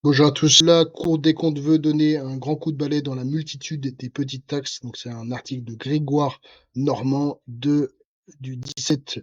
Bonjour à tous. La Cour des comptes veut donner un grand coup de balai dans la multitude des petites taxes. Donc, c'est un article de Grégoire Normand du 17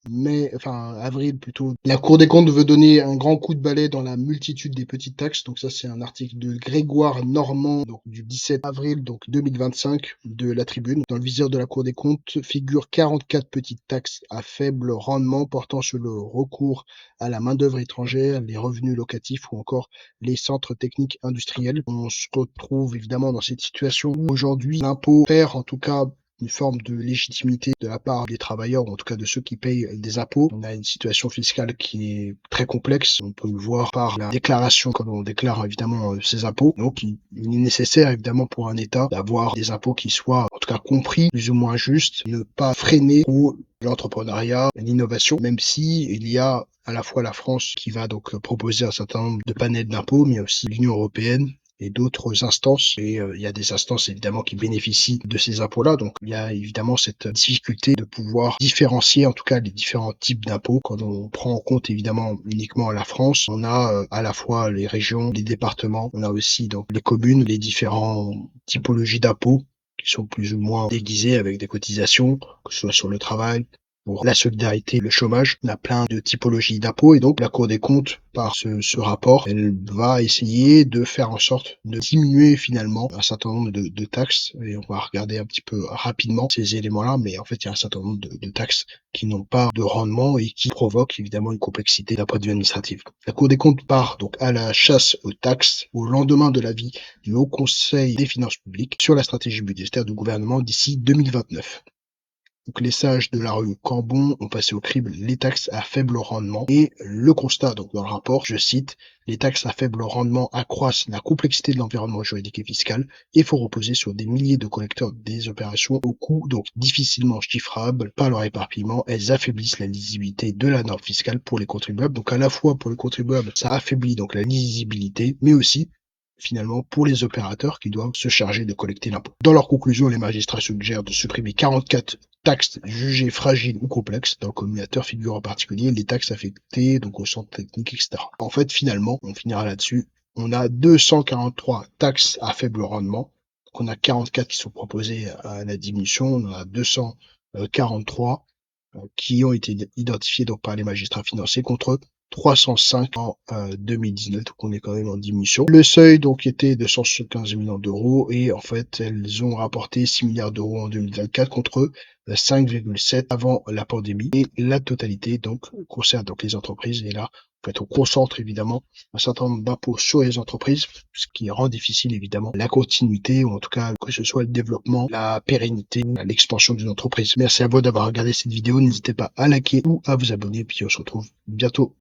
avril plutôt. La Cour des comptes veut donner un grand coup de balai dans la multitude des petites taxes. Donc ça, c'est un article de Grégoire Normand, donc du 17 avril, donc 2025, de la Tribune. Dans le viseur de la Cour des comptes figurent 44 petites taxes à faible rendement portant sur le recours à la main-d'œuvre étrangère, les revenus locatifs ou encore les centres techniques industriels. On se retrouve évidemment dans cette situation où aujourd'hui l'impôt perd en tout cas une forme de légitimité de la part des travailleurs, ou en tout cas de ceux qui payent des impôts. On a une situation fiscale qui est très complexe. On peut le voir par la déclaration, quand on déclare évidemment ses impôts. Donc, il est nécessaire évidemment pour un État d'avoir des impôts qui soient en tout cas compris, plus ou moins justes, ne pas freiner trop l'entrepreneuriat, l'innovation, même si il y a à la fois la France qui va donc proposer un certain nombre de panels d'impôts, mais il y a aussi l'Union européenne et d'autres instances. Et il y a des instances évidemment qui bénéficient de ces impôts-là. Donc il y a évidemment cette difficulté de pouvoir différencier en tout cas les différents types d'impôts. Quand on prend en compte évidemment uniquement la France, on a à la fois les régions, les départements, on a aussi donc les communes, les différentes typologies d'impôts qui sont plus ou moins déguisés avec des cotisations, que ce soit sur le travail, pour la solidarité, le chômage. On a plein de typologies d'impôts et donc la Cour des comptes, par ce rapport, elle va essayer de faire en sorte de diminuer finalement un certain nombre de taxes et on va regarder un petit peu rapidement ces éléments-là, mais en fait il y a un certain nombre de taxes qui n'ont pas de rendement et qui provoquent évidemment une complexité d'un point de vue administratif. La Cour des comptes part donc à la chasse aux taxes au lendemain de l'avis du Haut Conseil des finances publiques sur la stratégie budgétaire du gouvernement d'ici 2029. Donc les sages de la rue Cambon ont passé au crible les taxes à faible rendement et le constat donc dans le rapport, je cite, les taxes à faible rendement accroissent la complexité de l'environnement juridique et fiscal et font reposer sur des milliers de collecteurs des opérations au coût donc difficilement chiffrable par leur éparpillement. Elles affaiblissent la lisibilité de la norme fiscale pour les contribuables. Donc à la fois pour les contribuables, ça affaiblit donc la lisibilité, mais aussi finalement pour les opérateurs qui doivent se charger de collecter l'impôt. Dans leur conclusion, les magistrats suggèrent de supprimer 44 taxes jugées fragiles ou complexes. Dans le communicateur figurent en particulier les taxes affectées donc au centre technique, etc. En fait, finalement, on finira là-dessus. On a 243 taxes à faible rendement. Donc on a 44 qui sont proposées à la diminution. On en a 243 qui ont été identifiés donc par les magistrats financiers contre 305 en 2019, donc on est quand même en diminution. Le seuil donc était de 175 millions d'euros et en fait elles ont rapporté 6 milliards d'euros en 2024 contre 5,7 avant la pandémie et la totalité donc concerne donc les entreprises et là en fait on concentre évidemment un certain nombre d'impôts sur les entreprises, ce qui rend difficile évidemment la continuité ou en tout cas que ce soit le développement, la pérennité, l'expansion d'une entreprise. Merci à vous d'avoir regardé cette vidéo, n'hésitez pas à liker ou à vous abonner puis on se retrouve bientôt.